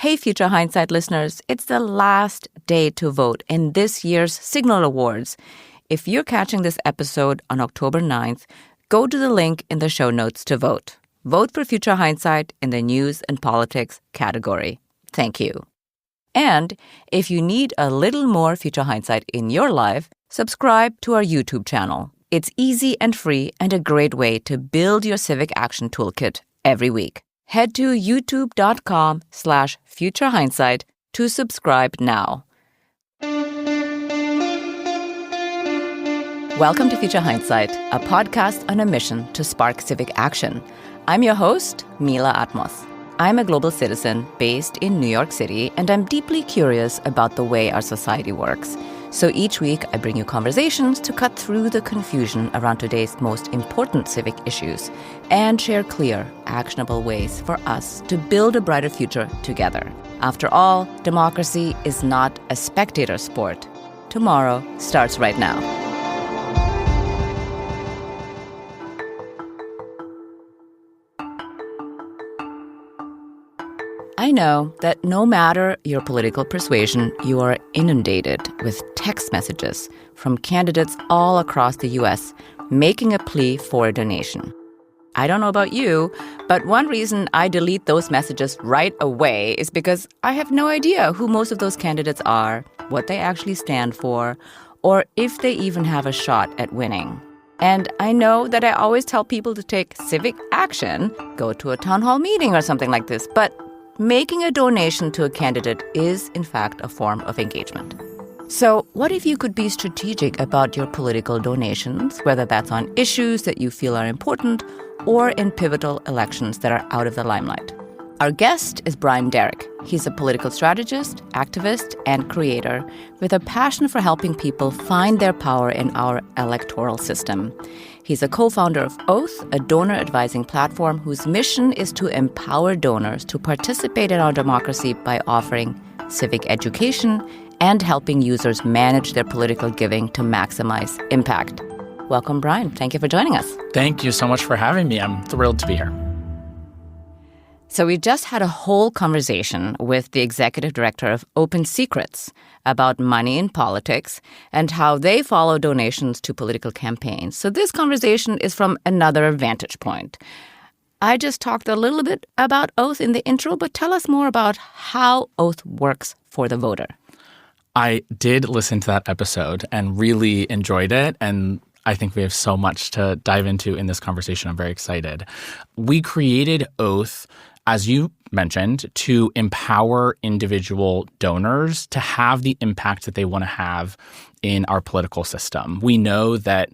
Hey, Future Hindsight listeners, it's the last day to vote in this year's Signal Awards. If you're catching this episode on October 9th, go to the link in the show notes to vote. Vote for Future Hindsight in the News and Politics category. Thank you. And if you need a little more Future Hindsight in your life, subscribe to our YouTube channel. It's easy and free and a great way to build your civic action toolkit every week. Head to youtube.com/futurehindsight to subscribe now. Welcome to Future Hindsight, a podcast on a mission to spark civic action. I'm your host, Mila Atmos. I'm a global citizen based in New York City, and I'm deeply curious about the way our society works. So each week, I bring you conversations to cut through the confusion around today's most important civic issues and share clear, actionable ways for us to build a brighter future together. After all, democracy is not a spectator sport. Tomorrow starts right now. I know that no matter your political persuasion, you are inundated with text messages from candidates all across the U.S. making a plea for a donation. I don't know about you, but one reason I delete those messages right away is because I have no idea who most of those candidates are, what they actually stand for, or if they even have a shot at winning. And I know that I always tell people to take civic action, go to a town hall meeting or something like this, but making a donation to a candidate is, in fact, a form of engagement. So what if you could be strategic about your political donations, whether that's on issues that you feel are important or in pivotal elections that are out of the limelight? Our guest is Derrick. He's a political strategist, activist, and creator with a passion for helping people find their power in our electoral system. He's a co-founder of Oath, a donor advising platform whose mission is to empower donors to participate in our democracy by offering civic education and helping users manage their political giving to maximize impact. Welcome, Brian. Thank you for joining us. Thank you so much for having me. I'm thrilled to be here. So we just had a whole conversation with the executive director of Open Secrets about money in politics and how they follow donations to political campaigns. So this conversation is from another vantage point. I just talked a little bit about Oath in the intro, but tell us more about how Oath works for the voter. I did listen to that episode and really enjoyed it, and I think we have so much to dive into in this conversation. I'm very excited. We created Oath, as you mentioned, to empower individual donors to have the impact that they want to have in our political system. We know that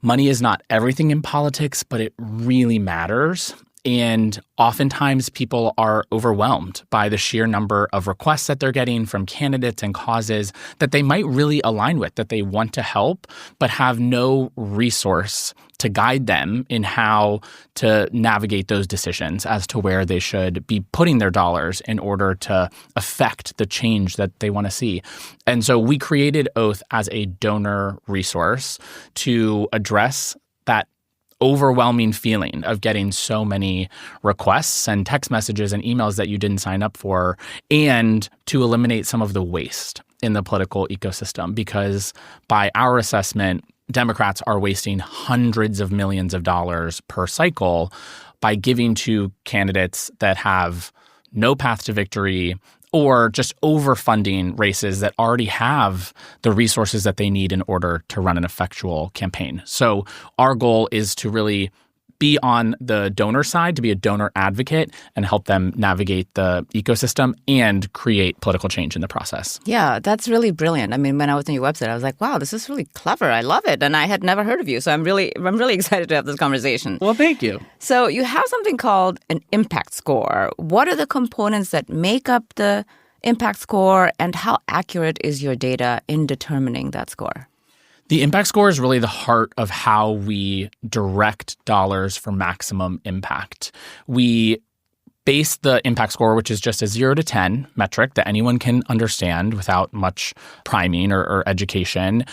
money is not everything in politics, but it really matters. And oftentimes people are overwhelmed by the sheer number of requests that they're getting from candidates and causes that they might really align with, that they want to help, but have no resource to guide them in how to navigate those decisions as to where they should be putting their dollars in order to affect the change that they want to see. And so we created Oath as a donor resource to address that overwhelming feeling of getting so many requests and text messages and emails that you didn't sign up for, and to eliminate some of the waste in the political ecosystem. Because by our assessment, Democrats are wasting hundreds of millions of dollars per cycle by giving to candidates that have no path to victory, or just overfunding races that already have the resources that they need in order to run an effectual campaign. So our goal is to really be on the donor side, to be a donor advocate and help them navigate the ecosystem and create political change in the process. Yeah, that's really brilliant. I mean, when I was on your website, I was like, wow, this is really clever. I love it. And I had never heard of you. So I'm really excited to have this conversation. Well, thank you. So you have something called an impact score. What are the components that make up the impact score, and how accurate is your data in determining that score? The impact score is really the heart of how we direct dollars for maximum impact. We base the impact score, which is just a 0 to 10 metric that anyone can understand without much priming or education.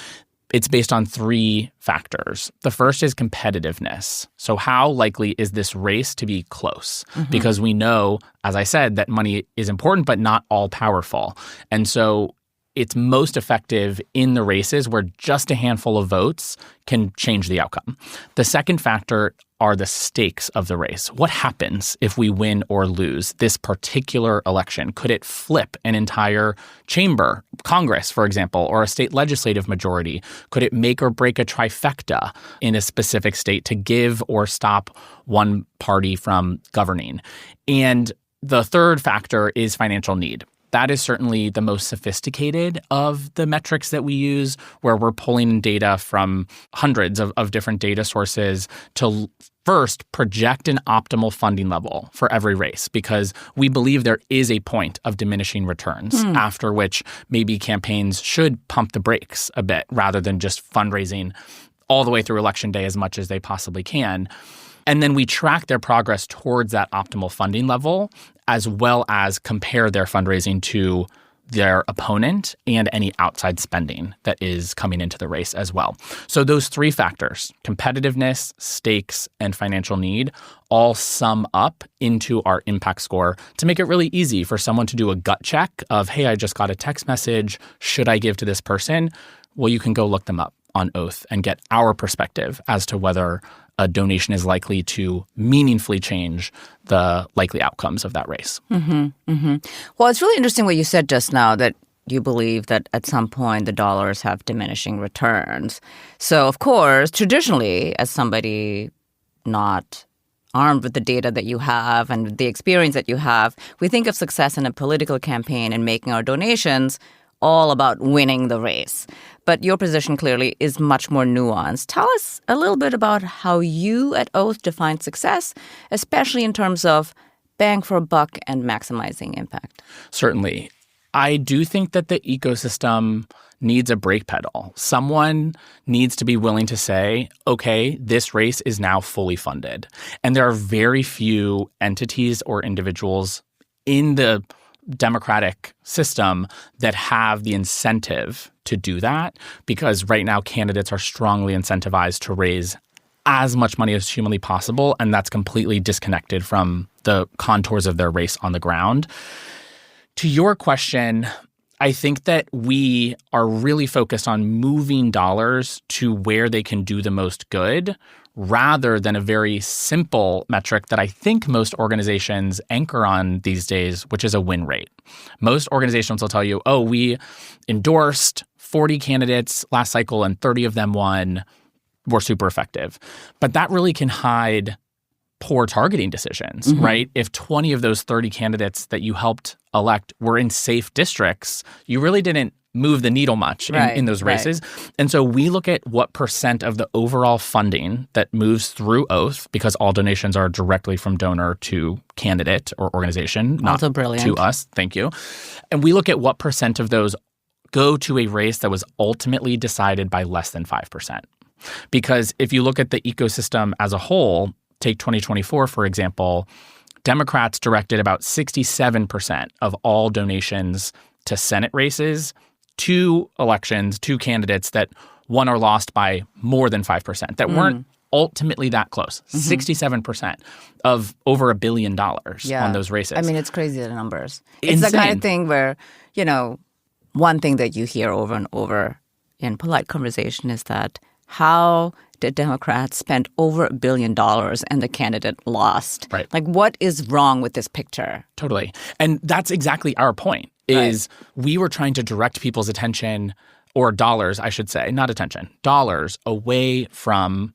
It's based on three factors. The first is competitiveness. So how likely is this race to be close? Because we know, as I said, that money is important but not all powerful. And so it's most effective in the races where just a handful of votes can change the outcome. The second factor are the stakes of the race. What happens if we win or lose this particular election? Could it flip an entire chamber, Congress, for example, or a state legislative majority? Could it make or break a trifecta in a specific state to give or stop one party from governing? And the third factor is financial need. That is certainly the most sophisticated of the metrics that we use, where we're pulling data from hundreds of different data sources to first project an optimal funding level for every race, because we believe there is a point of diminishing returns after which maybe campaigns should pump the brakes a bit rather than just fundraising all the way through election day as much as they possibly can. And then we track their progress towards that optimal funding level, as well as compare their fundraising to their opponent and any outside spending that is coming into the race as well. So those three factors, competitiveness, stakes, and financial need, all sum up into our impact score to make it really easy for someone to do a gut check of, hey, I just got a text message. Should I give to this person? Well, you can go look them up on Oath and get our perspective as to whether a donation is likely to meaningfully change the likely outcomes of that race. Well, it's really interesting what you said just now, that you believe that at some point the dollars have diminishing returns. So, of course, traditionally, as somebody not armed with the data that you have and the experience that you have, we think of success in a political campaign and making our donations all about winning the race. But your position clearly is much more nuanced. Tell us a little bit about how you at Oath define success, especially in terms of bang for a buck and maximizing impact. Certainly. I do think that the ecosystem needs a brake pedal. Someone needs to be willing to say, okay, this race is now fully funded. And there are very few entities or individuals in the democratic system that have the incentive to do that, because right now candidates are strongly incentivized to raise as much money as humanly possible, and that's completely disconnected from the contours of their race on the ground. To your question, I think that we are really focused on moving dollars to where they can do the most good, rather than a very simple metric that I think most organizations anchor on these days, which is a win rate. Most organizations will tell you, oh, we endorsed 40 candidates last cycle and 30 of them won. We're super effective. But that really can hide poor targeting decisions, right? If 20 of those 30 candidates that you helped elect were in safe districts, you really didn't move the needle much in those races. Right. And so we look at what percent of the overall funding that moves through Oath, because all donations are directly from donor to candidate or organization, not to us. Thank you. And we look at what percent of those go to a race that was ultimately decided by less than 5%. Because if you look at the ecosystem as a whole, take 2024, for example, Democrats directed about 67% of all donations to Senate races to elections, to candidates that won or lost by more than 5%, that weren't ultimately that close. 67% of over $1 billion on those races. I mean, it's crazy, the numbers. It's the kind of thing where, you know, one thing that you hear over and over in polite conversation is that how did Democrats spend over $1 billion and the candidate lost? Right. Like, what is wrong with this picture? Totally. And that's exactly our point, is we were trying to direct people's attention, or dollars, I should say, not attention, dollars away from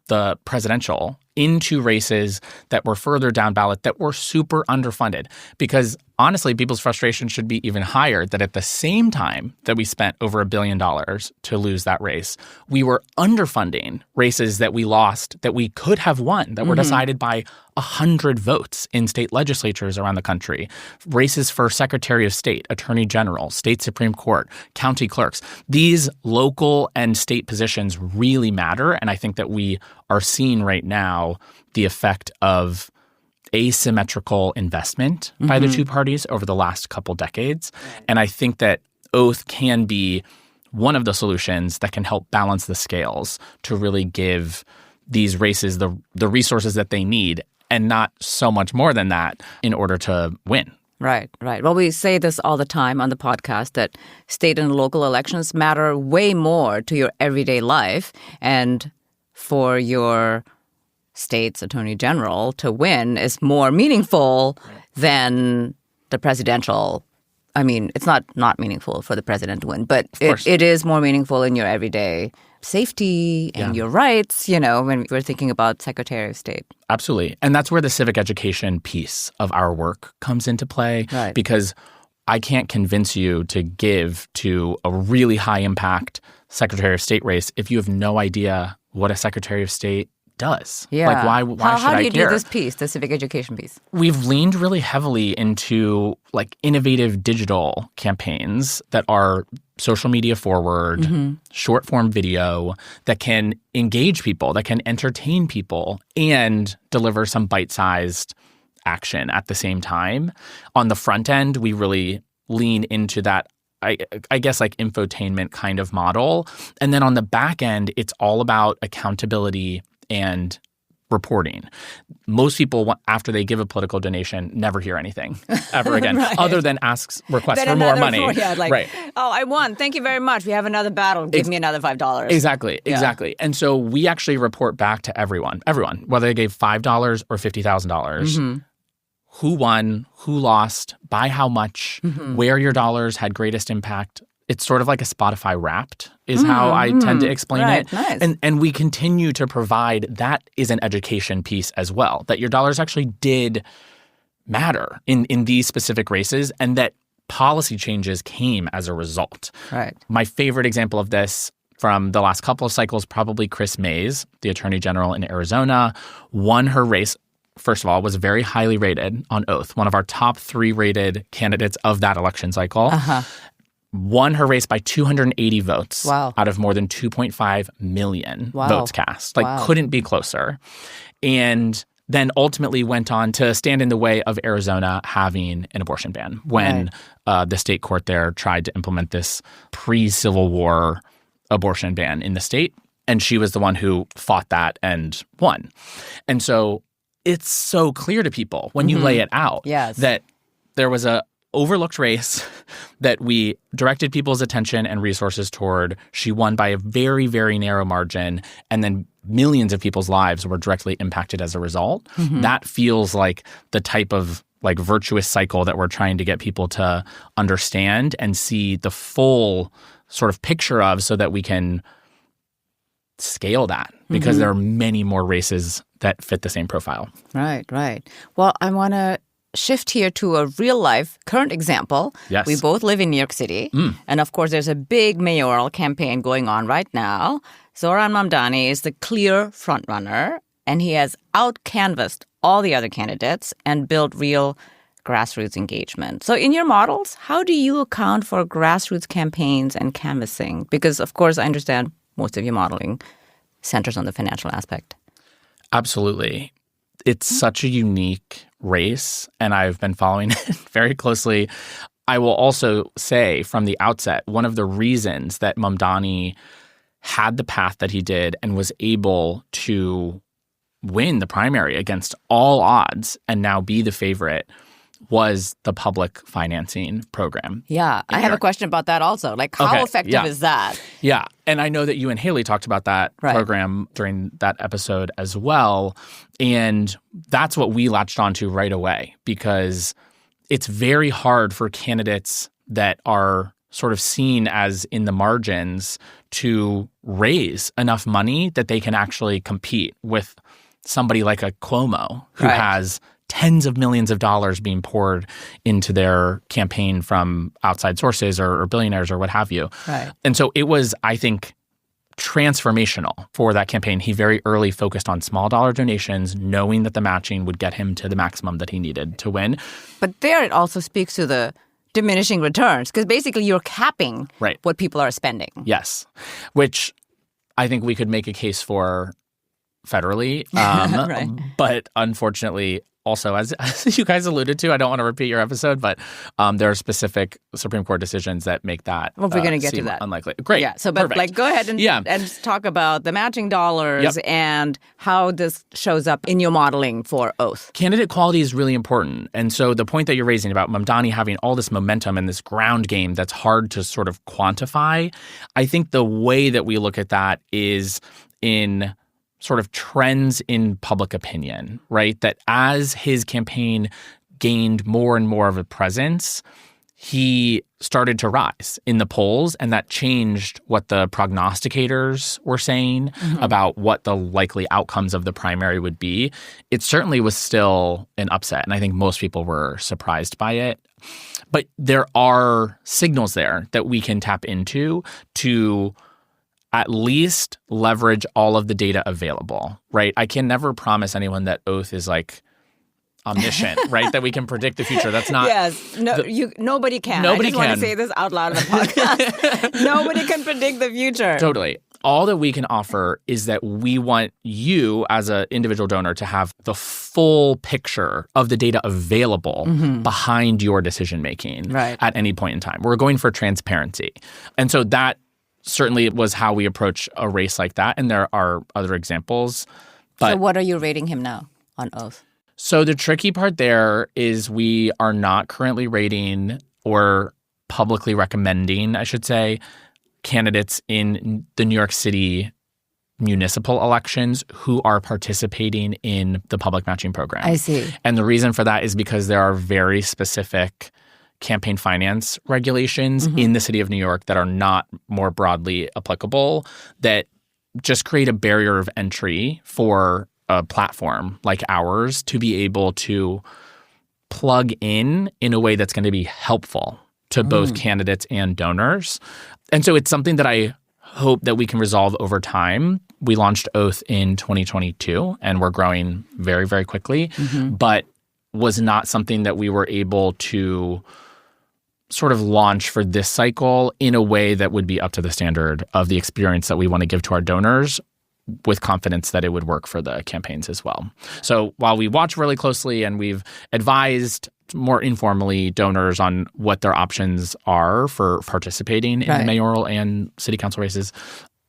the presidential into races that were further down ballot that were super underfunded. Because honestly, people's frustration should be even higher that at the same time that we spent over $1 billion to lose that race, we were underfunding races that we lost, that we could have won, that were decided by 100 votes in state legislatures around the country, races for Secretary of State, Attorney General, State Supreme Court, county clerks. These local and state positions really matter, and I think that we are seeing right now the effect of asymmetrical investment by the two parties over the last couple decades. And I think that Oath can be one of the solutions that can help balance the scales to really give these races the resources that they need and not so much more than that in order to win. Right, right. Well, we say this all the time on the podcast that state and local elections matter way more to your everyday life. And for your state's attorney general to win is more meaningful than the presidential. I mean, it's not meaningful for the president to win, but it is more meaningful in your everyday safety and your rights, when we're thinking about Secretary of State. Absolutely. And that's where the civic education piece of our work comes into play. Right. Because I can't convince you to give to a really high impact Secretary of State race if you have no idea what a Secretary of State does. Yeah. Like, why should I care? How do you do this piece, the civic education piece? We've leaned really heavily into innovative digital campaigns that are social media forward, short form video that can engage people, that can entertain people, and deliver some bite-sized action at the same time. On the front end, we really lean into that, I guess, infotainment kind of model. And then on the back end, it's all about accountability and reporting. Most people, after they give a political donation, never hear anything ever again, other than requests for more money. Right. Oh, I won. Thank you very much. We have another battle. Give me another $5. Exactly. And so we actually report back to everyone, whether they gave $5 or $50,000, who won, who lost, by how much, where your dollars had greatest impact. It's sort of like a Spotify Wrapped is how I tend to explain it. Nice. And we continue to provide that is an education piece as well, that your dollars actually did matter in these specific races and that policy changes came as a result. Right. My favorite example of this from the last couple of cycles, probably Chris Mays, the Attorney General in Arizona, won her race. First of all, was very highly rated on Oath, one of our top 3 rated candidates of that election cycle. Won her race by 280 votes out of more than 2.5 million votes cast. Couldn't be closer. And then ultimately went on to stand in the way of Arizona having an abortion ban when the state court there tried to implement this pre-Civil War abortion ban in the state. And she was the one who fought that and won. And so it's so clear to people when you lay it out that there was a overlooked race that we directed people's attention and resources toward. She won by a very, very narrow margin, and then millions of people's lives were directly impacted as a result. That feels like the type of virtuous cycle that we're trying to get people to understand and see the full sort of picture of so that we can scale that because there are many more races that fit the same profile. Right. Well, I want to shift here to a real-life current example. Yes. We both live in New York City. And, of course, there's a big mayoral campaign going on right now. Zohran Mamdani is the clear frontrunner, and he has out-canvassed all the other candidates and built real grassroots engagement. So in your models, how do you account for grassroots campaigns and canvassing? Because, of course, I understand most of your modeling centers on the financial aspect. Absolutely. It's such a unique race, and I've been following it very closely. I will also say from the outset, one of the reasons that Mamdani had the path that he did and was able to win the primary against all odds and now be the favorite was the public financing program. Yeah, I have a question about that also. How effective is that? Yeah, and I know that you and Haley talked about that program during that episode as well. And that's what we latched onto right away because it's very hard for candidates that are sort of seen as in the margins to raise enough money that they can actually compete with somebody like a Cuomo who has tens of millions of dollars being poured into their campaign from outside sources or billionaires or what have you. Right. And so it was, I think, transformational for that campaign. He very early focused on small dollar donations, knowing that the matching would get him to the maximum that he needed to win. But there it also speaks to the diminishing returns because basically you're capping what people are spending. Yes, which I think we could make a case for federally. But unfortunately, also, as you guys alluded to, I don't want to repeat your episode, but there are specific Supreme Court decisions that make that well, we're going to get to that. Unlikely. Great. Yeah. So, but perfect. go ahead and talk about the matching dollars and how this shows up in your modeling for oath. Candidate quality is really important. And so the point that you're raising about Mamdani having all this momentum and this ground game that's hard to sort of quantify, I think the way that we look at that is in sort of trends in public opinion, right? That as his campaign gained more and more of a presence, he started to rise in the polls, and that changed what the prognosticators were saying about what the likely outcomes of the primary would be. It certainly was still an upset, and I think most people were surprised by it. But there are signals there that we can tap into to at least leverage all of the data available, right? I can never promise anyone that oath is like omniscient, right? That we can predict the future. That's not. Yes. Nobody can. Nobody I just want to say this out loud in the podcast. Nobody can predict the future. Totally. All that we can offer is that we want you as an individual donor to have the full picture of the data available behind your decision making at any point in time. We're going for transparency. And so that certainly was how we approach a race like that. And there are other examples. But so what are you rating him now on oath? So the tricky part there is we are not currently rating or publicly recommending, I should say, candidates in the New York City municipal elections who are participating in the public matching program. I see. And the reason for that is because there are very specific campaign finance regulations in the city of New York that are not more broadly applicable, that just create a barrier of entry for a platform like ours to be able to plug in a way that's going to be helpful to both candidates and donors. And so it's something that I hope that we can resolve over time. We launched Oath in 2022, and we're growing very, very quickly, but was not something that we were able to sort of launch for this cycle in a way that would be up to the standard of the experience that we want to give to our donors, with confidence that it would work for the campaigns as well. So while we watch really closely and we've advised more informally donors on what their options are for participating in mayoral and city council races,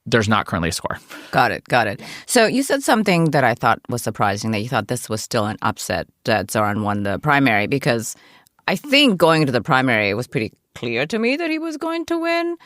there's not currently a score. Got it. So you said something that I thought was surprising, that you thought this was still an upset that Zoran won the primary, because I think going into the primary, it was pretty clear to me that he was going to win.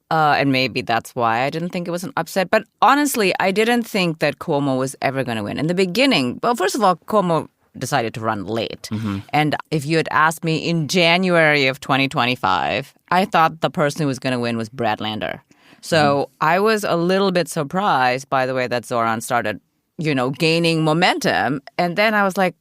And maybe that's why I didn't think it was an upset. But honestly, I didn't think that Cuomo was ever going to win. In the beginning, well, first of all, Cuomo decided to run late. And if you had asked me in January of 2025, I thought the person who was going to win was Brad Lander. So I was a little bit surprised by the way that Zoran started, gaining momentum. And then I was like,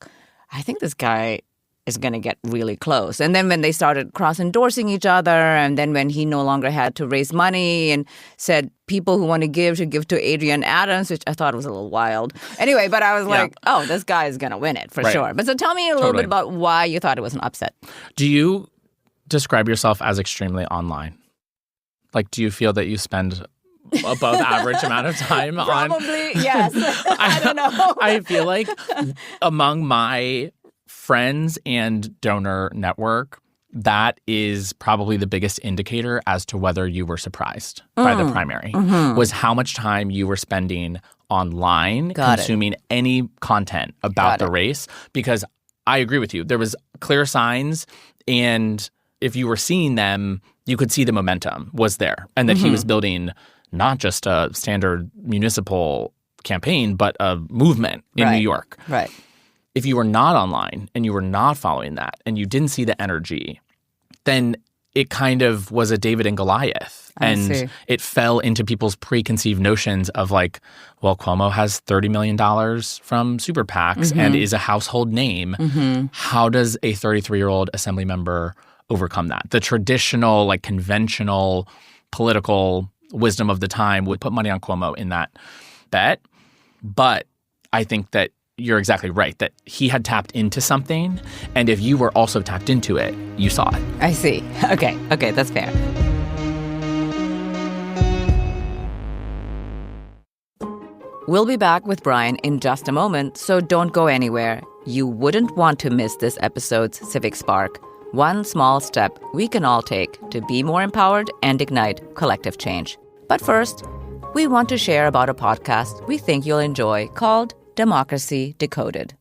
I think this guy is going to get really close. And then when they started cross-endorsing each other, and then when he no longer had to raise money and said people who want to give should give to Adrian Adams, which I thought was a little wild. Anyway, but I was like, oh, this guy is going to win it for sure. But so tell me a little bit about why you thought it was an upset. Do you describe yourself as extremely online? Like, do you feel that you spend above average amount of time on? Probably, yes. I don't know. I feel like among my friends and donor network, that is probably the biggest indicator as to whether you were surprised by the primary, was how much time you were spending online consuming any content about the race. Because I agree with you. There was clear signs, and if you were seeing them, you could see the momentum was there, and that he was building not just a standard municipal campaign, but a movement in New York. Right. If you were not online and you were not following that and you didn't see the energy, then it kind of was a David and Goliath. And it fell into people's preconceived notions of like, well, Cuomo has $30 million from super PACs and is a household name. How does a 33-year-old assembly member overcome that? The traditional, like conventional political wisdom of the time would put money on Cuomo in that bet. But I think that you're exactly right, that he had tapped into something, and if you were also tapped into it, you saw it. I see. Okay, that's fair. We'll be back with Brian in just a moment, so don't go anywhere. You wouldn't want to miss this episode's Civic Spark. One small step we can all take to be more empowered and ignite collective change. But first, we want to share about a podcast we think you'll enjoy called Democracy Decoded.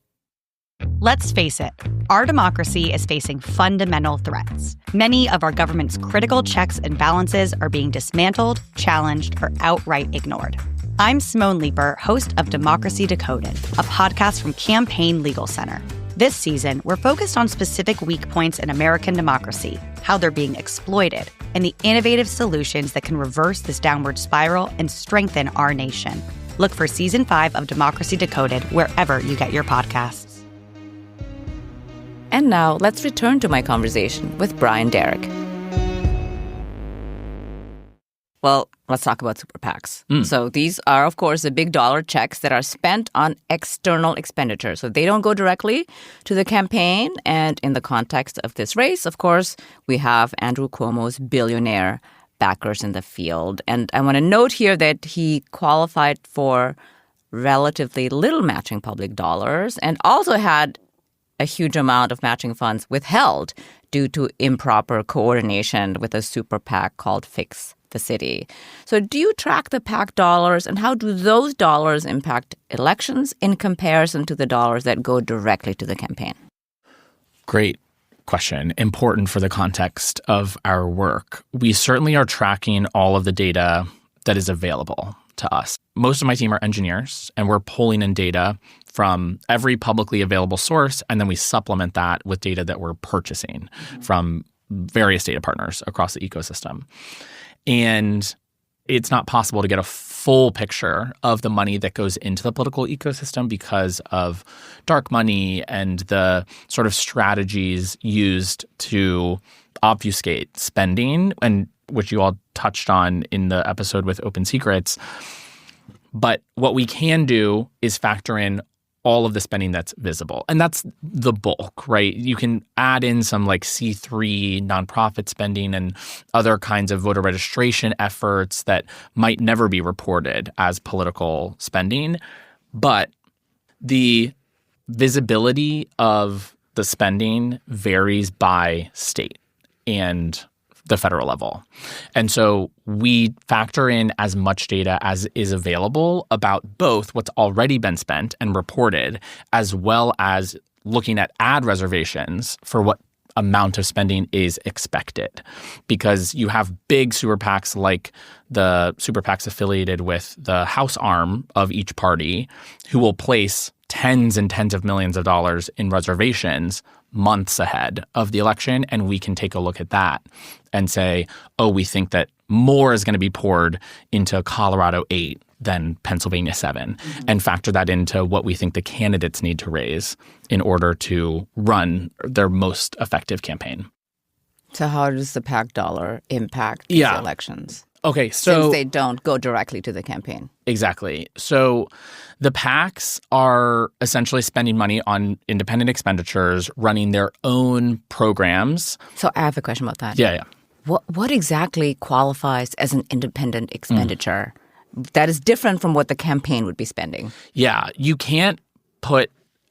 Let's face it, our democracy is facing fundamental threats. Many of our government's critical checks and balances are being dismantled, challenged, or outright ignored. I'm Simone Leeper, host of Democracy Decoded, a podcast from Campaign Legal Center. This season, we're focused on specific weak points in American democracy, how they're being exploited, and the innovative solutions that can reverse this downward spiral and strengthen our nation. Look for Season 5 of Democracy Decoded wherever you get your podcasts. And now, let's return to my conversation with Brian Derrick. Well, let's talk about super PACs. So these are, of course, the big dollar checks that are spent on external expenditure. So they don't go directly to the campaign. And in the context of this race, of course, we have Andrew Cuomo's billionaire backers in the field. And I want to note here that he qualified for relatively little matching public dollars and also had a huge amount of matching funds withheld due to improper coordination with a super PAC called Fix the City. So do you track the PAC dollars, and how do those dollars impact elections in comparison to the dollars that go directly to the campaign? Great question. Important for the context of our work. We certainly are tracking all of the data that is available to us. Most of my team are engineers, and we're pulling in data from every publicly available source, and then we supplement that with data that we're purchasing from various data partners across the ecosystem. And it's not possible to get a full picture of the money that goes into the political ecosystem because of dark money and the sort of strategies used to obfuscate spending, and which you all touched on in the episode with Open Secrets. But what we can do is factor in all of the spending that's visible. And that's the bulk, right? You can add in some like C3 nonprofit spending and other kinds of voter registration efforts that might never be reported as political spending. But the visibility of the spending varies by state and the federal level. And so we factor in as much data as is available about both what's already been spent and reported, as well as looking at ad reservations for what amount of spending is expected. Because you have big super PACs like the super PACs affiliated with the House arm of each party who will place tens and tens of millions of dollars in reservations months ahead of the election, and we can take a look at that and say, oh, we think that more is going to be poured into Colorado 8 than Pennsylvania 7, and factor that into what we think the candidates need to raise in order to run their most effective campaign. So how does the PAC dollar impact these elections? Okay, so since they don't go directly to the campaign. Exactly. So the PACs are essentially spending money on independent expenditures, running their own programs. So I have a question about that. Yeah. What exactly qualifies as an independent expenditure that is different from what the campaign would be spending? Yeah. You can't put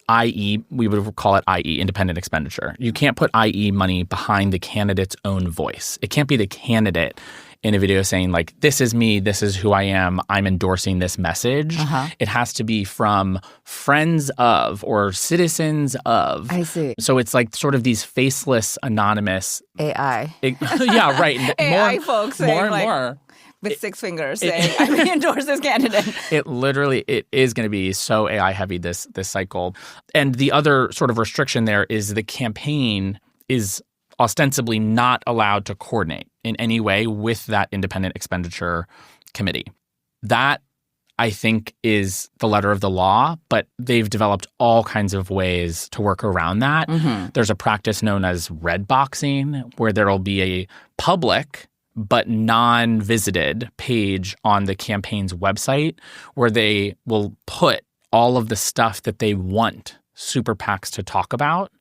IE, we would call it IE, independent expenditure. You can't put IE money behind the candidate's own voice. It can't be the candidate in a video saying like, this is me, this is who I am, I'm endorsing this message. It has to be from friends of or citizens of. I see. So it's like sort of these faceless, anonymous. AI. Yeah, right. AI folks saying more and like, more. With 6 fingers saying, I endorse this candidate. It is going to be so AI heavy this cycle. And the other sort of restriction there is the campaign is ostensibly not allowed to coordinate in any way with that independent expenditure committee. That, I think, is the letter of the law, but they've developed all kinds of ways to work around that. There's a practice known as red boxing, where there'll be a public but non-visited page on the campaign's website where they will put all of the stuff that they want super PACs to talk about.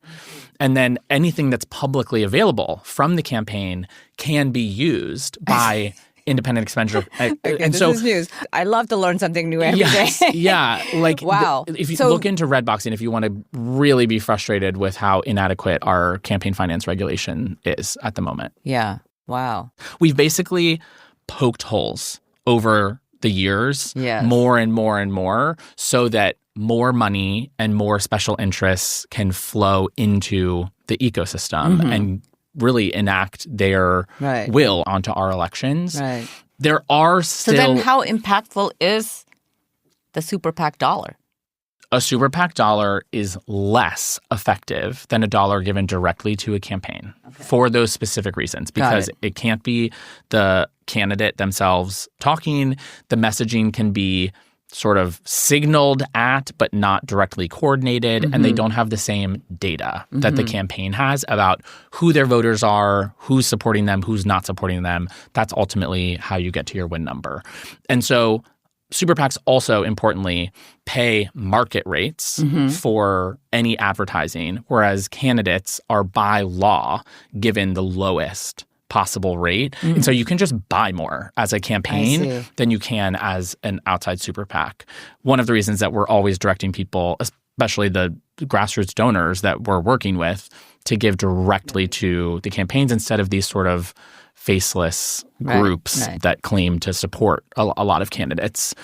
And then anything that's publicly available from the campaign can be used by independent expenditure. This is news. I love to learn something new every day. Yeah. Like, wow. If you look into red boxing, if you want to really be frustrated with how inadequate our campaign finance regulation is at the moment. Yeah. Wow. We've basically poked holes over the years, more and more and more, so that more money and more special interests can flow into the ecosystem and really enact their will onto our elections. Right. There are still... So then how impactful is the super PAC dollar? A super PAC dollar is less effective than a dollar given directly to a campaign for those specific reasons, because it can't be the candidate themselves talking. The messaging can be sort of signaled at but not directly coordinated, and they don't have the same data that the campaign has about who their voters are, who's supporting them, who's not supporting them. That's ultimately how you get to your win number. And so super PACs also, importantly, pay market rates for any advertising, whereas candidates are by law given the lowest possible rate. And so you can just buy more as a campaign than you can as an outside super PAC. One of the reasons that we're always directing people, especially the grassroots donors that we're working with, to give directly to the campaigns instead of these sort of faceless groups that claim to support a lot of candidates.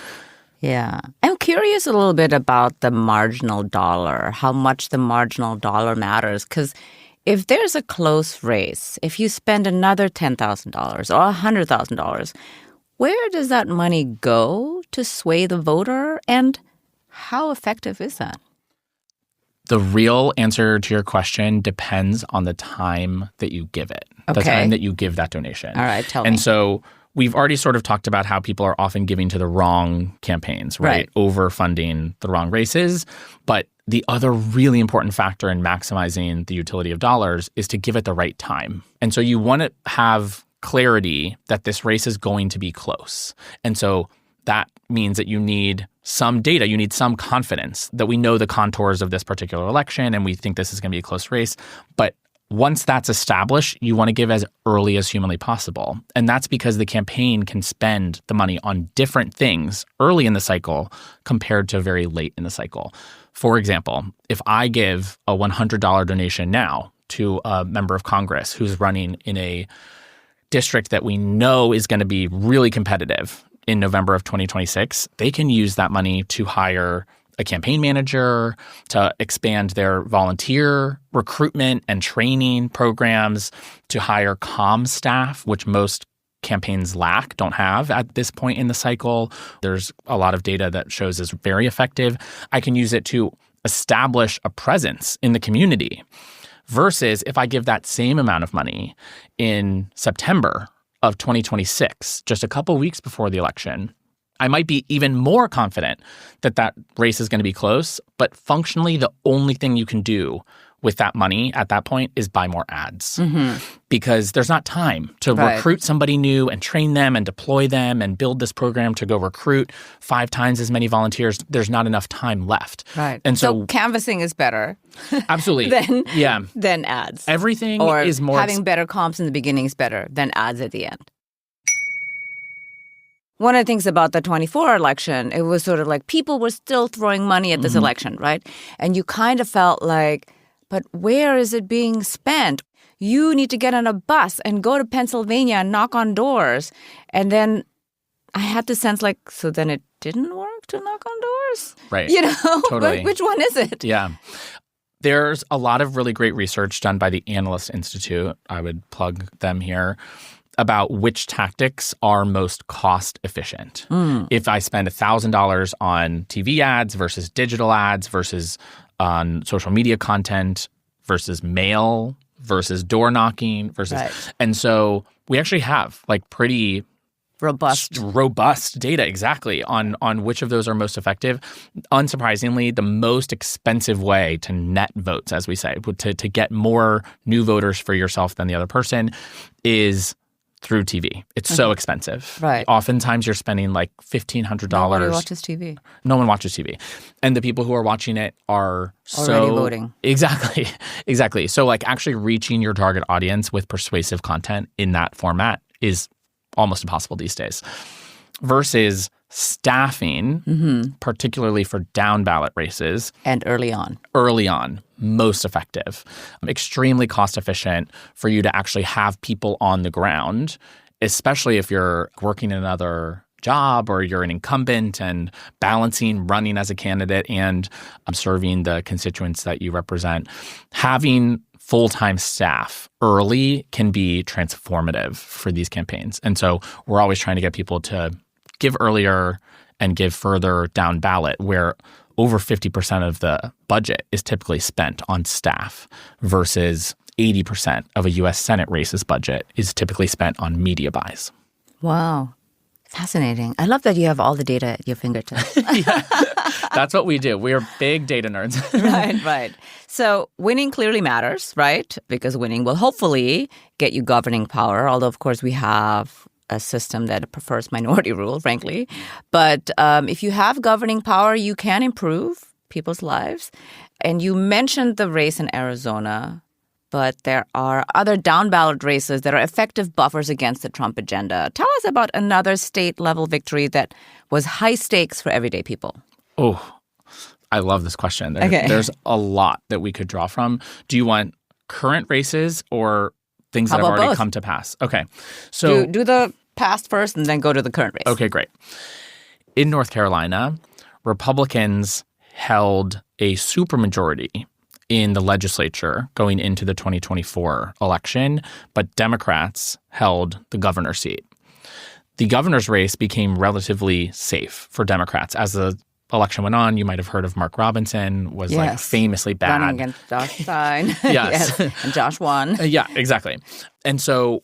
Yeah. I'm curious a little bit about the marginal dollar, how much the marginal dollar matters, because if there's a close race, if you spend another $10,000 or $100,000, where does that money go to sway the voter, and how effective is that? The real answer to your question depends on the time that you give it, the time that you give that donation. All right, tell me. And so we've already sort of talked about how people are often giving to the wrong campaigns, right? Overfunding the wrong races. But the other really important factor in maximizing the utility of dollars is to give it the right time. And so you want to have clarity that this race is going to be close. And so that means that you need some data, you need some confidence that we know the contours of this particular election and we think this is going to be a close race. But once that's established, you want to give as early as humanly possible. And that's because the campaign can spend the money on different things early in the cycle compared to very late in the cycle. For example, if I give a $100 donation now to a member of Congress who's running in a district that we know is going to be really competitive in November of 2026, they can use that money to hire a campaign manager, to expand their volunteer recruitment and training programs, to hire comm staff, which most campaigns lack, don't have at this point in the cycle. There's a lot of data that shows is very effective. I can use it to establish a presence in the community, versus if I give that same amount of money in September of 2026, just a couple weeks before the election, I might be even more confident that that race is going to be close, but functionally the only thing you can do with that money at that point is buy more ads, because there's not time to recruit somebody new and train them and deploy them and build this program to go recruit 5 times as many volunteers. There's not enough time left. Right. And so canvassing is better. Absolutely. than ads. Everything or is more... having better comps in the beginning is better than ads at the end. One of the things about the 24 election, it was sort of like people were still throwing money at this election, right? And you kind of felt like, but where is it being spent? You need to get on a bus and go to Pennsylvania and knock on doors. And then I had the sense like, so then it didn't work to knock on doors? Right. You know, Totally. Which one is it? Yeah. There's a lot of really great research done by the Analyst Institute. I would plug them here, about which tactics are most cost efficient. If I spend $1,000 on TV ads versus digital ads versus on social media content versus mail versus door knocking versus... And so we actually have like pretty... robust data exactly on which of those are most effective. Unsurprisingly, the most expensive way to net votes, as we say, to get more new voters for yourself than the other person is through TV. It's so expensive. Right. Oftentimes you're spending like $1,500. Nobody watches TV. No one watches TV. And the people who are watching it are already voting. Exactly. So like actually reaching your target audience with persuasive content in that format is almost impossible these days, versus staffing, particularly for down ballot races. And early on. Early on, most effective, extremely cost efficient for you to actually have people on the ground, especially if you're working another job or you're an incumbent and balancing running as a candidate and serving the constituents that you represent. Having full-time staff early can be transformative for these campaigns. And so we're always trying to get people to give earlier and give further down ballot, where over 50% of the budget is typically spent on staff versus 80% of a U.S. Senate race's budget is typically spent on media buys. Wow. Fascinating. I love that you have all the data at your fingertips. Yeah, that's what we do. We're big data nerds. Right. So winning clearly matters, right? Because winning will hopefully get you governing power, although, of course, we have a system that prefers minority rule, frankly. But if you have governing power, you can improve people's lives. And you mentioned the race in Arizona, but there are other down-ballot races that are effective buffers against the Trump agenda. Tell us about another state-level victory that was high stakes for everyday people. Oh, I love this question. There's a lot that we could draw from. Do you want current races or things that have already come to pass? Okay. So do the past first and then go to the current race. Okay, great. In North Carolina, Republicans held a supermajority in the legislature going into the 2024 election, but Democrats held the governor's seat. The governor's race became relatively safe for Democrats. As the election went on, you might have heard of Mark Robinson, was like famously bad. Running against Josh Stein. Yes. And Josh won. Yeah, exactly. And so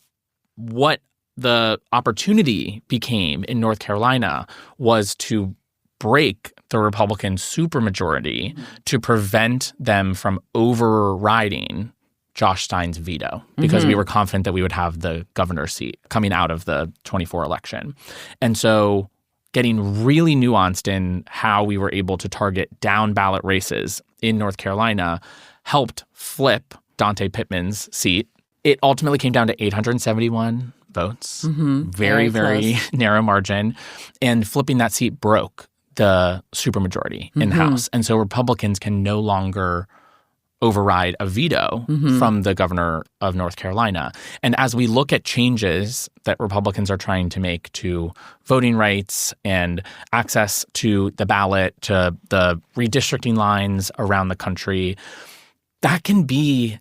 what the opportunity became in North Carolina was to break the Republican supermajority to prevent them from overriding Josh Stein's veto, because we were confident that we would have the governor's seat coming out of the 24 election. And so getting really nuanced in how we were able to target down ballot races in North Carolina helped flip Dante Pittman's seat. It ultimately came down to 871 votes, very narrow margin. And flipping that seat broke the supermajority in the House. And so Republicans can no longer override a veto from the governor of North Carolina. And as we look at changes that Republicans are trying to make to voting rights and access to the ballot, to the redistricting lines around the country, that can be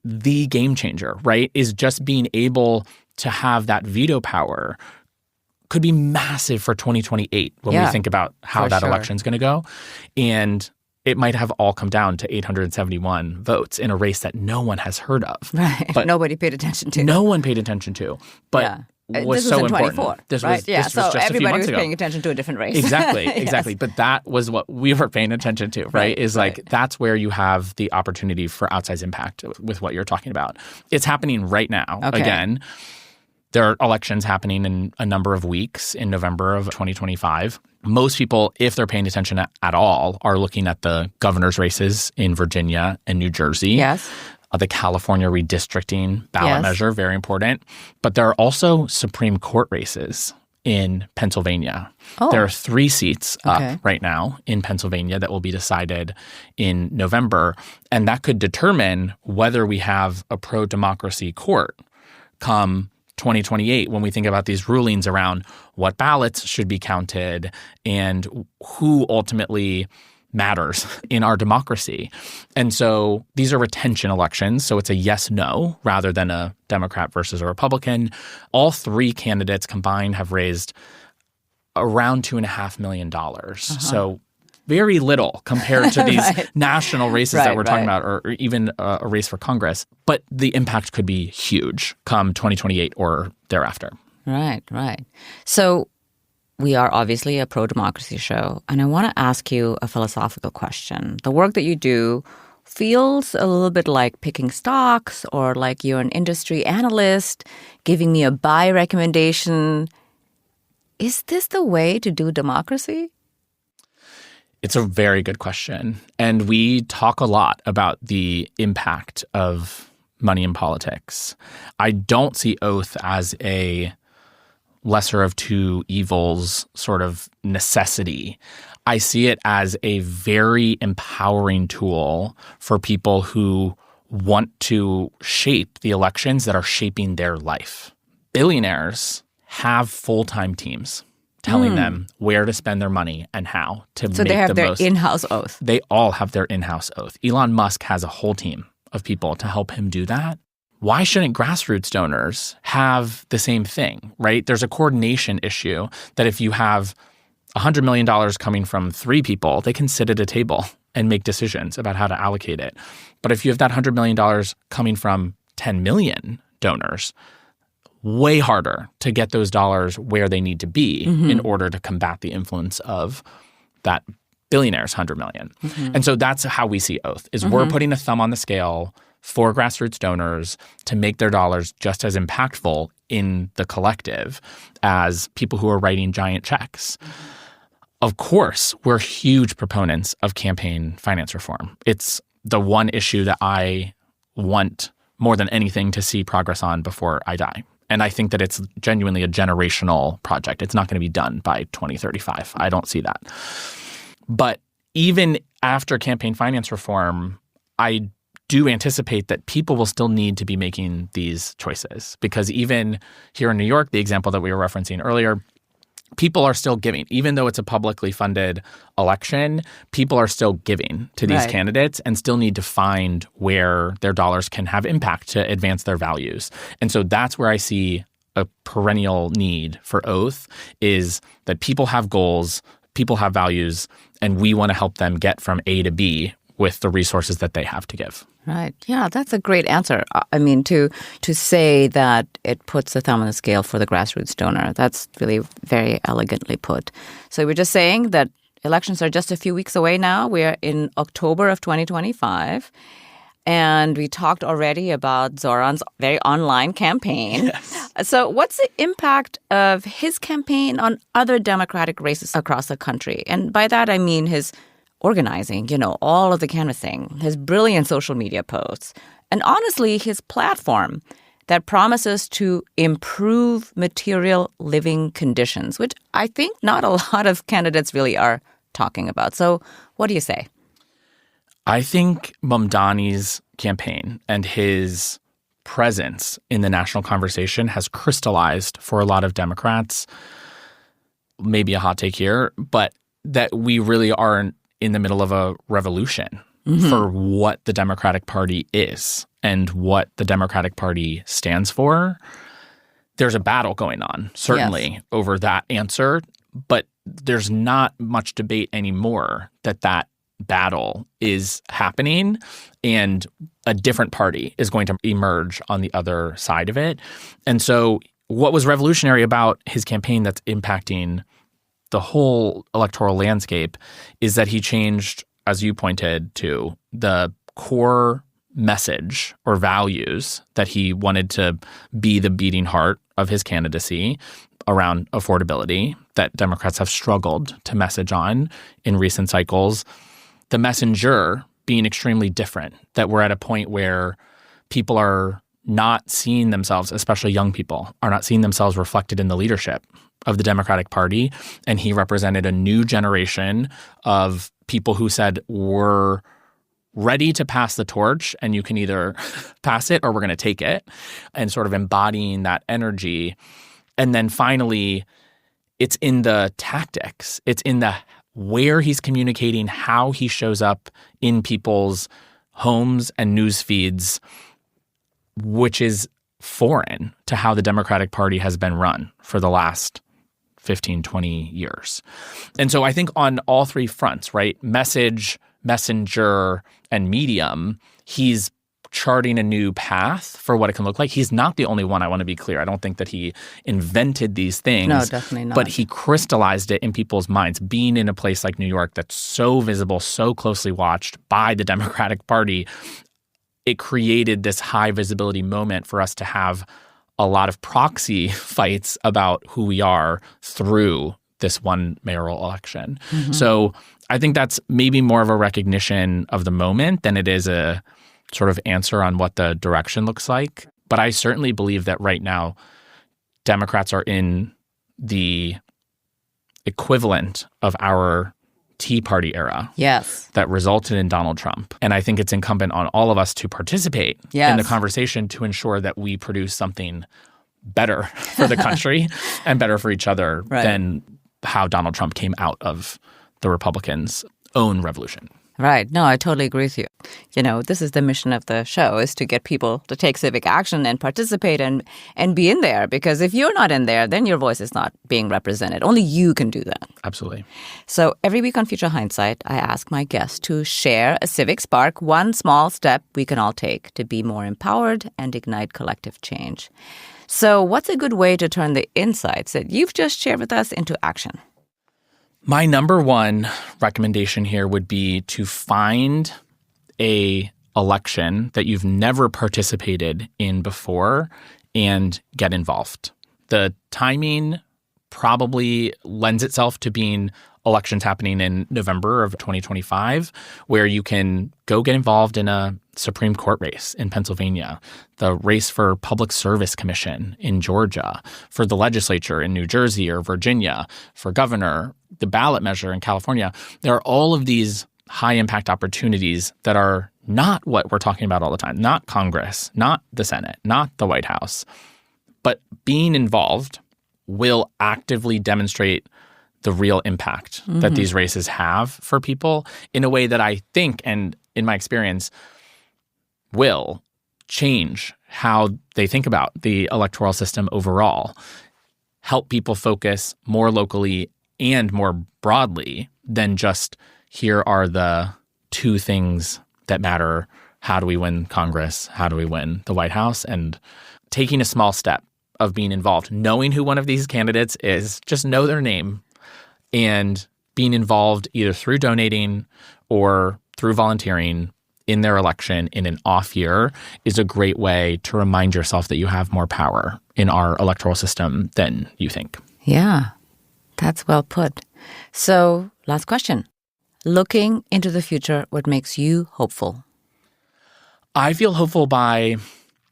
the game changer, right? Is just being able to have that veto power could be massive for 2028 when we think about how that election's going to go. And it might have all come down to 871 votes in a race that no one has heard of. Right. But nobody paid attention to. No one paid attention to. But was this so was in important. 24, this right? was just a few everybody months was ago. paying attention to a different race. Exactly. But that was what we were paying attention to, right? That's where you have the opportunity for outsized impact with what you're talking about. It's happening right now. Okay. Again, there are elections happening in a number of weeks in November of 2025. Most people, if they're paying attention at all, are looking at the governor's races in Virginia and New Jersey. Yes. The California redistricting ballot measure, very important. But there are also Supreme Court races in Pennsylvania. Oh. There are 3 seats up right now in Pennsylvania that will be decided in November. And that could determine whether we have a pro-democracy court come 2028 when we think about these rulings around what ballots should be counted and who ultimately matters in our democracy. And so these are retention elections, so it's a yes-no rather than a Democrat versus a Republican. All 3 candidates combined have raised around $2.5 million. So very little compared to these national races that we're talking about, or even a race for Congress. But the impact could be huge come 2028 or thereafter. Right. So we are obviously a pro-democracy show, and I want to ask you a philosophical question. The work that you do feels a little bit like picking stocks, or like you're an industry analyst giving me a buy recommendation. Is this the way to do democracy? It's a very good question. And we talk a lot about the impact of money in politics. I don't see Oath as a lesser of two evils sort of necessity. I see it as a very empowering tool for people who want to shape the elections that are shaping their life. Billionaires have full-time teams telling them where to spend their money and how to make the most. So they have their in-house oath. They all have their in-house oath. Elon Musk has a whole team of people to help him do that. Why shouldn't grassroots donors have the same thing, right? There's a coordination issue that if you have $100 million coming from 3 people, they can sit at a table and make decisions about how to allocate it. But if you have that $100 million coming from 10 million donors, way harder to get those dollars where they need to be in order to combat the influence of that billionaire's 100 million. And so that's how we see Oath, is we're putting a thumb on the scale for grassroots donors to make their dollars just as impactful in the collective as people who are writing giant checks. Of course, we're huge proponents of campaign finance reform. It's the one issue that I want more than anything to see progress on before I die. And I think that it's genuinely a generational project. It's not going to be done by 2035. I don't see that. But even after campaign finance reform, I do anticipate that people will still need to be making these choices. Because even here in New York, the example that we were referencing earlier, people are still giving. Even though it's a publicly funded election, people are still giving to these candidates and still need to find where their dollars can have impact to advance their values. And so that's where I see a perennial need for Oath, is that people have goals, people have values, and we want to help them get from A to B with the resources that they have to give. Right. Yeah, that's a great answer. I mean, to say that it puts a thumb on the scale for the grassroots donor, that's really very elegantly put. So we're just saying that elections are just a few weeks away now. We're in October of 2025. And we talked already about Zoran's very online campaign. Yes. So what's the impact of his campaign on other Democratic races across the country? And by that, I mean his organizing, all of the canvassing, his brilliant social media posts, and honestly, his platform that promises to improve material living conditions, which I think not a lot of candidates really are talking about. So what do you say? I think Mamdani's campaign and his presence in the national conversation has crystallized for a lot of Democrats, maybe a hot take here, but that we really are in the middle of a revolution for what the Democratic Party is and what the Democratic Party stands for. There's a battle going on, certainly, over that answer, but there's not much debate anymore that battle is happening and a different party is going to emerge on the other side of it. And so what was revolutionary about his campaign that's impacting the whole electoral landscape is that he changed, as you pointed to, the core message or values that he wanted to be the beating heart of his candidacy around affordability that Democrats have struggled to message on in recent cycles. The messenger being extremely different, that we're at a point where people are not seeing themselves, especially young people, are not seeing themselves reflected in the leadership of the Democratic Party. And he represented a new generation of people who said, we're ready to pass the torch and you can either pass it or we're going to take it, and sort of embodying that energy. And then finally, it's in the tactics. It's in the where he's communicating, how he shows up in people's homes and news feeds, which is foreign to how the Democratic Party has been run for the last 15, 20 years. And so I think on all three fronts, right, message, messenger, and medium, he's charting a new path for what it can look like. He's not the only one, I want to be clear. I don't think that he invented these things. No, definitely not. But he crystallized it in people's minds. Being in a place like New York that's so visible, so closely watched by the Democratic Party, it created this high visibility moment for us to have a lot of proxy fights about who we are through this one mayoral election. So I think that's maybe more of a recognition of the moment than it is a sort of answer on what the direction looks like. But I certainly believe that right now Democrats are in the equivalent of our Tea Party era. Yes. That resulted in Donald Trump. And I think it's incumbent on all of us to participate in the conversation to ensure that we produce something better for the country and better for each other than how Donald Trump came out of the Republicans' own revolution. Right. No, I totally agree with you. You know, this is the mission of the show, is to get people to take civic action and participate and be in there. Because if you're not in there, then your voice is not being represented. Only you can do that. Absolutely. So every week on Future Hindsight, I ask my guests to share a civic spark, one small step we can all take to be more empowered and ignite collective change. So what's a good way to turn the insights that you've just shared with us into action? My number one recommendation here would be to find a election that you've never participated in before and get involved. The timing probably lends itself to being elections happening in November of 2025, where you can go get involved in a Supreme Court race in Pennsylvania, the race for Public Service Commission in Georgia, for the legislature in New Jersey or Virginia, for governor, the ballot measure in California. There are all of these high-impact opportunities that are not what we're talking about all the time, not Congress, not the Senate, not the White House. But being involved will actively demonstrate the real impact that these races have for people in a way that I think, and in my experience, will change how they think about the electoral system overall, help people focus more locally and more broadly than just here are the two things that matter. How do we win Congress? How do we win the White House? And taking a small step of being involved, knowing who one of these candidates is, just know their name, and being involved either through donating or through volunteering in their election in an off year is a great way to remind yourself that you have more power in our electoral system than you think. Yeah, that's well put. So, last question. Looking into the future, what makes you hopeful? I feel hopeful by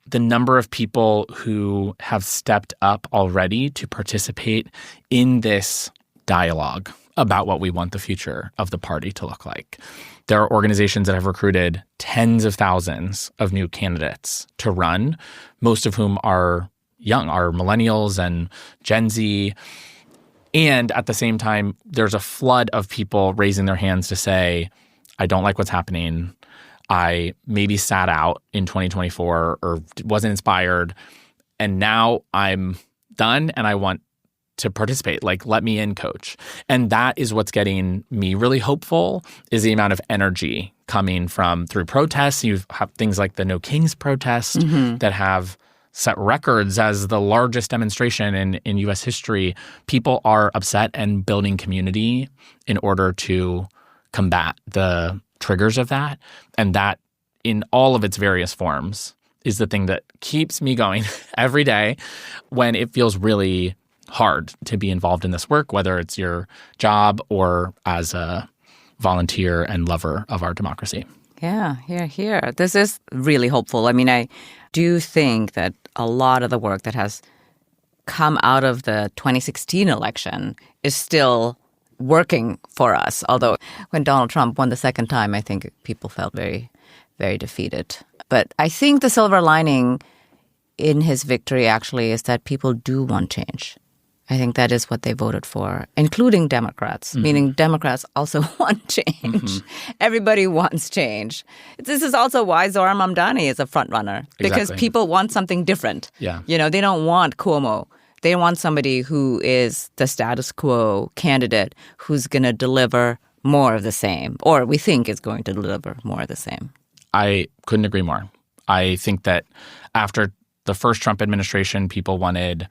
the number of people who have stepped up already to participate in this dialogue about what we want the future of the party to look like. There are organizations that have recruited tens of thousands of new candidates to run, most of whom are young, are millennials and Gen Z. And at the same time, there's a flood of people raising their hands to say, I don't like what's happening. I maybe sat out in 2024 or wasn't inspired. And now I'm done and I want to participate. Like, let me in, coach. And that is what's getting me really hopeful, is the amount of energy coming from through protests. You have things like the No Kings protest that have set records as the largest demonstration in U.S. history. People are upset and building community in order to combat the triggers of that. And that, in all of its various forms, is the thing that keeps me going every day when it feels really hard to be involved in this work, whether it's your job or as a volunteer and lover of our democracy. Yeah, here. This is really hopeful. I mean, I do think that a lot of the work that has come out of the 2016 election is still working for us. Although when Donald Trump won the second time, I think people felt very, very defeated. But I think the silver lining in his victory actually is that people do want change. I think that is what they voted for, including Democrats, meaning Democrats also want change. Everybody wants change. This is also why Zohran Mamdani is a front runner, because people want something different. Yeah. You know, they don't want Cuomo. They want somebody who is the status quo candidate who's going to deliver more of the same, or we think is going to deliver more of the same. I couldn't agree more. I think that after the first Trump administration, people wanted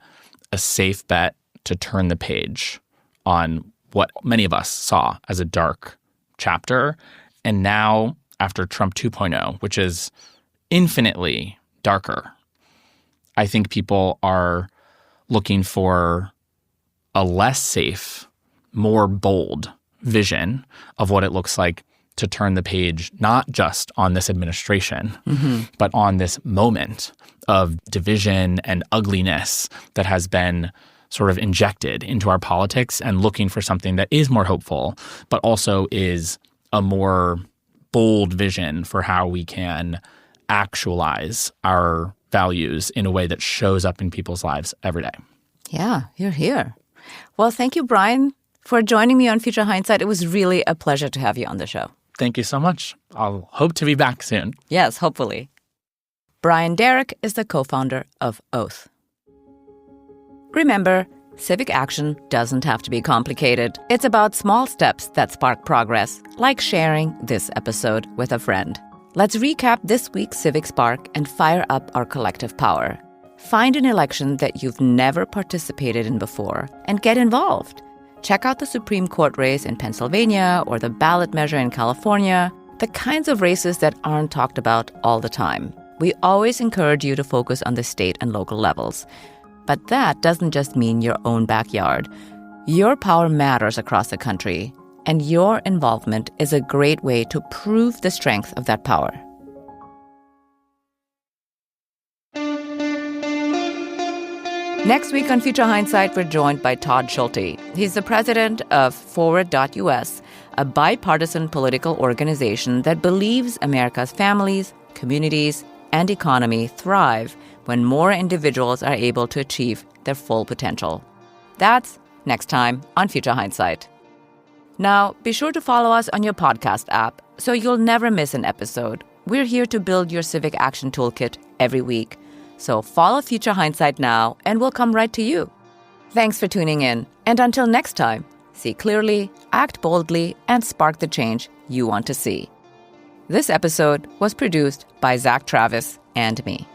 a safe bet to turn the page on what many of us saw as a dark chapter. And now, after Trump 2.0, which is infinitely darker, I think people are looking for a less safe, more bold vision of what it looks like to turn the page, not just on this administration, but on this moment of division and ugliness that has been sort of injected into our politics and looking for something that is more hopeful, but also is a more bold vision for how we can actualize our values in a way that shows up in people's lives every day. Yeah, you're here. Well, thank you, Brian, for joining me on Future Hindsight. It was really a pleasure to have you on the show. Thank you so much. I'll hope to be back soon. Yes, hopefully. Brian Derrick is the co-founder of Oath. Remember, civic action doesn't have to be complicated. It's about small steps that spark progress, like sharing this episode with a friend. Let's recap this week's Civic Spark and fire up our collective power. Find an election that you've never participated in before and get involved. Check out the Supreme Court race in Pennsylvania or the ballot measure in California, the kinds of races that aren't talked about all the time. We always encourage you to focus on the state and local levels. But that doesn't just mean your own backyard. Your power matters across the country, and your involvement is a great way to prove the strength of that power. Next week on Future Hindsight, we're joined by Todd Schulte. He's the president of Forward.us, a bipartisan political organization that believes America's families, communities, and economy thrive when more individuals are able to achieve their full potential. That's next time on Future Hindsight. Now, be sure to follow us on your podcast app so you'll never miss an episode. We're here to build your civic action toolkit every week. So follow Future Hindsight now, and we'll come right to you. Thanks for tuning in. And until next time, see clearly, act boldly, and spark the change you want to see. This episode was produced by Zack Travis and me.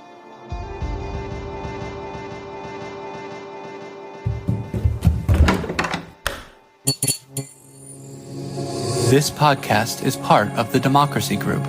This podcast is part of the Democracy Group,